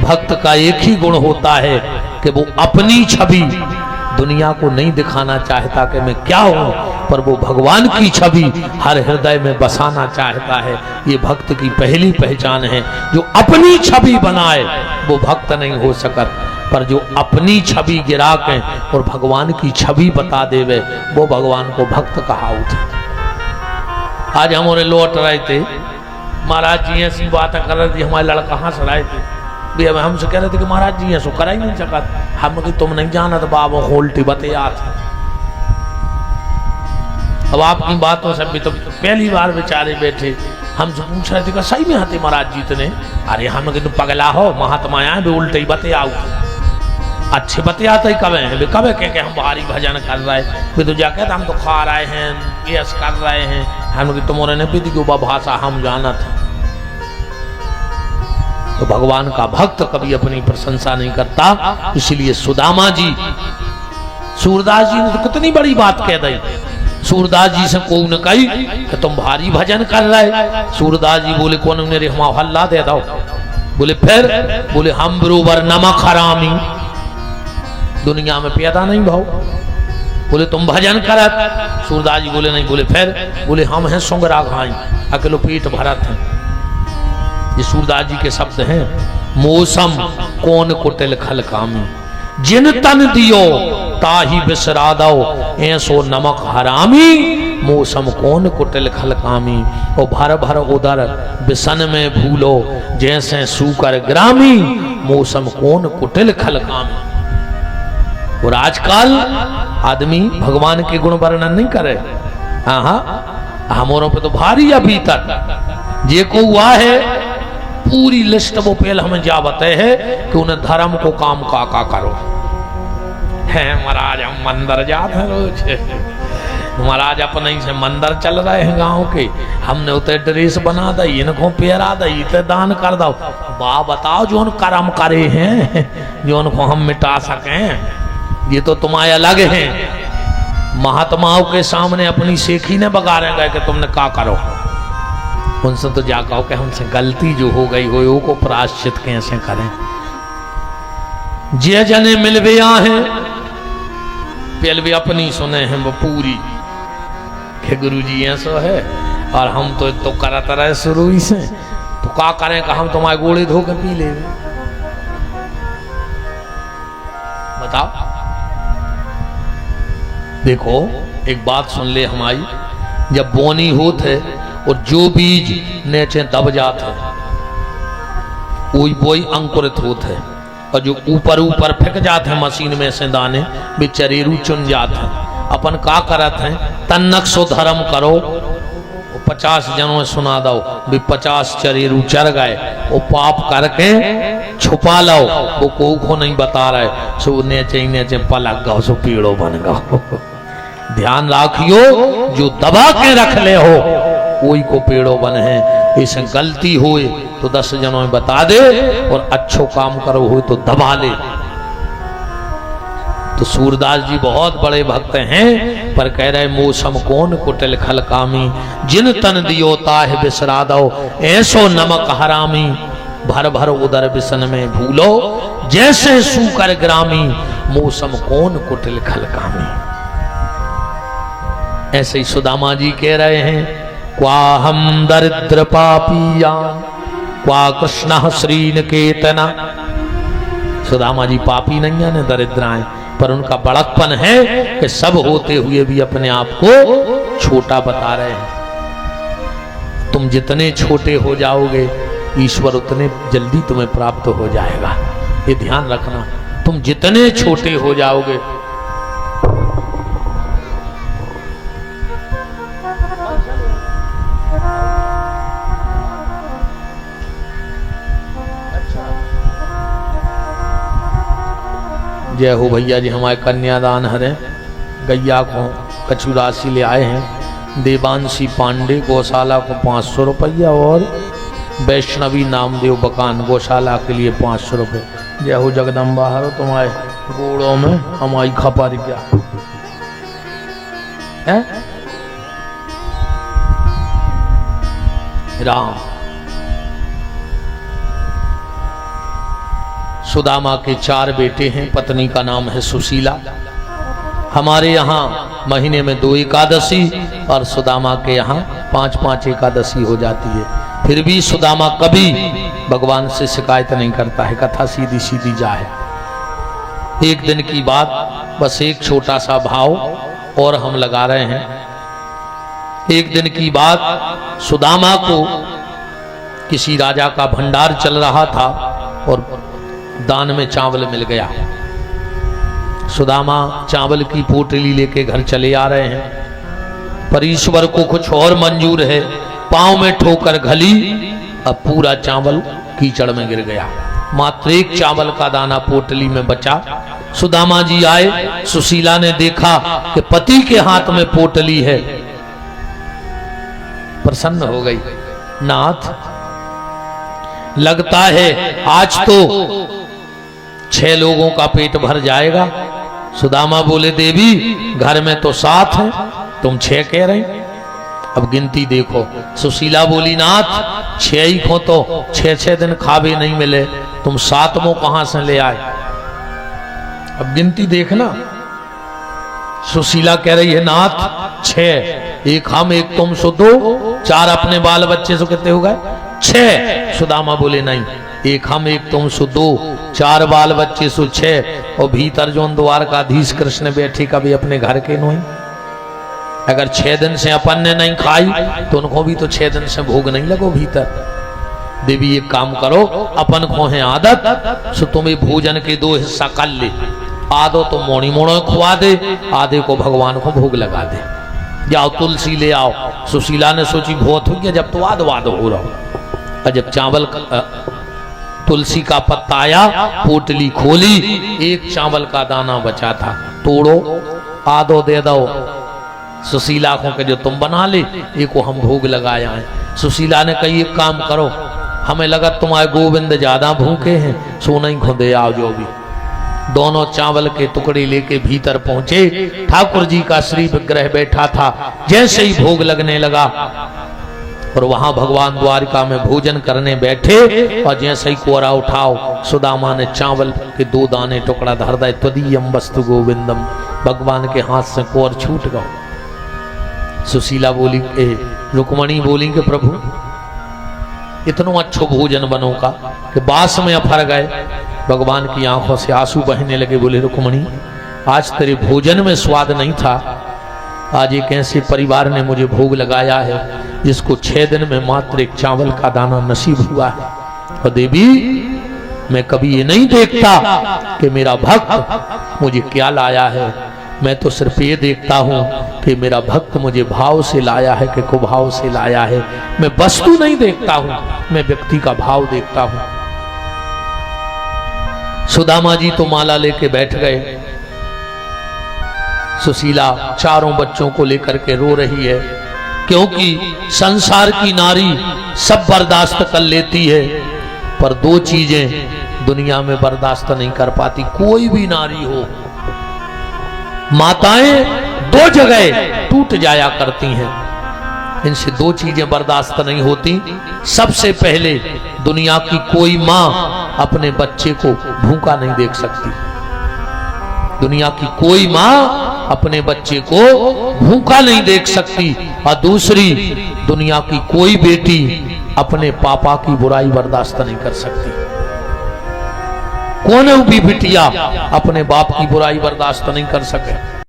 भक्त का एक ही गुण होता है कि वो अपनी छवि दुनिया को नहीं दिखाना चाहता कि मैं क्या हूं, पर वो भगवान की छवि हर हृदय में बसाना चाहता है। ये भक्त की पहली पहचान है। जो अपनी छवि बनाए वो भक्त नहीं हो सकत, पर जो अपनी छवि गिरा के और भगवान की छवि बता देवे वो भगवान को भक्त कहावत है। आज हम और लौट रहे थे, महाराज जी ऐसी बात कर रहे थे, हमारे लड़का हंस रहे थे भी, अब हमसे कह रहे थे कि महाराज जी ऐसो करा ही नहीं सकता। हम कि तुम नहीं जाना तो बाबा होल्टी बतिया था। अब आपकी बातों से भी तो पहली बार बेचारे बैठे हमसे पूछ रहे थे कि सही में हते महाराज जी इतने? अरे हम कि तुम पगला हो, महात्मा आए भी उल्टे ही बतियाओ, अच्छे बतियाते ही कवे हैं, कवे कह हम भारी भजन कर रहे हैं भी, तो जाके हम तो खा रहे हैं, यस कर रहे हैं। हम कि तुम्हारे ने पीती क्यों भाषा हम जाना था। तो भगवान का भक्त कभी अपनी प्रशंसा नहीं करता। इसलिए सुदामा जी, सूरदास जी ने तो कितनी बड़ी बात कह दी। सूरदास जी से कोई न कही कि तुम भारी भजन कर रहे। सूरदास जी बोले कौन मेरे हम हल्ला दे दो। बोले फिर? बोले हम बरोबर नमक हरामी दुनिया में पैदा नहीं भाव। बोले तुम भजन करत। सूरदास जी बोले नहीं। बोले फिर? बोले हम हैं सुंगरा घाई अकेलो पेट भरत है। ये सूरदास जी के शब्द हैं। मौसम कौन कुटिल खल कामी, जिन तन दियो ताही बिसरा दो, ऐसो नमक हरामी मौसम कौन कुटिल खल कामी। ओ भर भर उदर बिसन में भूलो, जैसे सूकर ग्रामी मौसम कौन कुटिल खल कामी। और आजकल आदमी भगवान के गुण वर्णन नहीं करे। हाँ हमारों पे तो भारी अभी तक जे को हुआ है पूरी लिस्ट वो पहले हमें जा बताए है कि उन्हें धर्म को काम का करो है। महाराज हम मंदिर जाते हैं रोज। महाराज अपने ही से मंदिर चल रहे हैं गांव के, हमने उतरे ड्रेस बना दी, इनको पहरा दी, इतने दान कर दो। वाह बताओ जो कर्म करे हैं जो उनको हम मिटा सकें। ये तो तुम्हारे अलग हैं। महात्माओं के सामने अपनी सेखी ने बगाड़ेगा कि तुमने क्या करो। उनसे तो जा कहो कि हमसे गलती जो हो गई हो वो को प्रायश्चित कैसे करें। जे जने मिलवे हैं पहले भी अपनी सुने हैं वो पूरी कि गुरु जी ऐसा है और हम तो करत रहे शुरू ही से, तो क्या करें कि हम तुम्हारे गोले धो के पी ले। बताओ। देखो एक बात सुन ले हमारी, जब बोनी होते और जो बीज नीचे दब जाते वही अंकुरित होते है, और जो ऊपर ऊपर फेंक जाते हैं मशीन में से दाने भी चरेरू चुन जाते हैं। अपन का करत हैं तन्नक सो धर्म करो, 50 जनों में सुना दो भी 50 चरेरू चर गए, वो पाप करके छुपा लो, वो को नहीं बता रहे सो नीचे पलक गो सो पीड़ो बन गो। ध्यान रखियो जो दबा के रख ले हो कोई को पेड़ो बन है। इसे गलती हुए तो 10 जनों में बता दे और अच्छो काम करो हुए तो दबा ले। तो सूरदास जी बहुत बड़े भक्त हैं, पर कह रहे मौसम कौन कुटिल खल कामी, जिन तन दियो ताह बिसरा दो, ऐसो नमक हरामी भर भर उदर बिसन में भूलो, जैसे सूकर ग्रामी मौसम कौन कुटिल खल कामी। ऐसे ही सुदामा जी कह रहे हैं क्वा हम दरिद्र पापिया क्वा कृष्ण श्रीन केतना। सुदामा जी पापी नहीं है न दरिद्र हैं, पर उनका बड़कपन है कि सब होते हुए भी अपने आप को छोटा बता रहे हैं। तुम जितने छोटे हो जाओगे ईश्वर उतने जल्दी तुम्हें प्राप्त हो जाएगा। ये ध्यान रखना, तुम जितने छोटे हो जाओगे। जय हो भैया जी, हमारे कन्यादान हरे गैया को कछु राशि ले आए हैं। देवांशी पांडे गौशाला को 500 रुपया और वैष्णवी नामदेव बकान गौशाला के लिए 500 रुपये। जय हो जगदम्बा हरो तुम्हारे गोड़ों में हमारी खपर क्या है। राम सुदामा के 4 बेटे हैं, पत्नी का नाम है सुशीला। हमारे यहाँ महीने में 2 एकादशी और सुदामा के यहाँ 5-5 एकादशी हो जाती है। फिर भी सुदामा कभी भगवान से शिकायत नहीं करता है, कथा सीधी सीधी जा है। एक दिन की बात, बस एक छोटा सा भाव और हम लगा रहे हैं। एक दिन की बात, सुदामा को किसी राजा का भंडार चल रहा था और दान में चावल मिल गया। सुदामा चावल की पोटली लेके घर चले आ रहे हैं, पर ईश्वर को कुछ और मंजूर है। पांव में ठोकर घली, अब पूरा चावल कीचड़ में गिर गया। मात्र एक चावल का दाना पोटली में बचा। सुदामा जी आए, सुशीला ने देखा कि पति के हाथ में पोटली है, प्रसन्न हो गई। नाथ, लगता है आज तो 6 लोगों का पेट भर जाएगा। सुदामा बोले, देवी घर में तो 7 हैं, तुम 6 कह रहे हैं, अब गिनती देखो। सुशीला बोली, नाथ 6 ही खो तो 6-6 दिन खावे नहीं मिले, तुम 7वां कहां से ले आए, अब गिनती देखना। सुशीला कह रही है, नाथ 6, एक हम एक तुम सो 2, 4 अपने बाल बच्चे से कितने हो गए 6। सुदामा बोले, नहीं, एक हम एक तुम सो 2, 4 बाल बच्चे सो 6, और भीतर जो द्वारकाधीश कृष्ण बैठे कभी अपने घर के नहीं। अगर 6 दिन से अपन ने नहीं खाई तो उनको भी तो 6 दिन से भोग नहीं लगो भीतर। देवी एक काम करो, अपन को है आदत, सो तुम्हें भोजन के 2 हिस्सा कर ले, आधो तो मोड़ी मोड़ो खुआ दे, आधे को भगवान को भोग लगा दे। जाओ तुलसी ले आओ। सुशीला ने सोची बहुत हो गया, जब तो वाद वाद हो रहा हो। और जब चावल तुलसी का पत्ता आया, पोटली खोली, एक चावल का दाना बचा था, तोड़ो, आधो दे दो सुशीला को, के जो तुम बना ले, एक को हम भोग लगाया है। सुशीला ने कही, एक काम करो, हमें लगा तुम्हारे गोविंद ज्यादा भूखे हैं, सो नहीं खो दे आओ जो भी। दोनों चावल के टुकड़े लेके भीतर पहुंचे। ठाकुर जी का श्री विग्रह बैठा था। जैसे ही भोग लगने लगा और वहां भगवान द्वारिका में भोजन करने बैठे, और जैसे ही कोरा उठाओ, सुदामा ने चावल के 2 दाने टुकड़ा धर दे, त्वदीयम वस्तु गोविंदम, भगवान के हाथ से कोर छूट गया। सुशीला बोली, रुक्मणी बोली कि प्रभु इतनो अच्छो भोजन बनो का कि बास में अफर गए। भगवान की आंखों से आंसू बहने लगे। बोले, रुक्मणी आज तेरे भोजन में स्वाद नहीं था, आज एक ऐसे परिवार ने मुझे भोग लगाया है जिसको 6 दिन में मात्र एक चावल का दाना नसीब हुआ है। और देवी, मैं कभी ये नहीं देखता कि मेरा भक्त मुझे क्या लाया है, मैं तो सिर्फ ये देखता हूं कि मेरा भक्त मुझे भाव से लाया है कि कुभाव से लाया है। मैं वस्तु नहीं देखता हूं, मैं व्यक्ति का भाव देखता हूं। सुदामा जी तो माला लेके बैठ गए। सुशीला चारों बच्चों को लेकर के रो रही है, क्योंकि संसार की नारी सब बर्दाश्त कर लेती है, पर 2 चीजें दुनिया में बर्दाश्त नहीं कर पाती। कोई भी नारी हो, माताएं 2 जगह टूट जाया करती हैं, इनसे 2 चीजें बर्दाश्त नहीं होती। सबसे पहले, दुनिया की कोई मां अपने बच्चे को भूखा नहीं देख सकती। दुनिया की कोई मां अपने बच्चे को भूखा नहीं देख सकती। और दूसरी, दुनिया की कोई बेटी अपने पापा की बुराई बर्दाश्त नहीं कर सकती। कौन भी बिटिया अपने बाप की बुराई बर्दाश्त नहीं कर सके।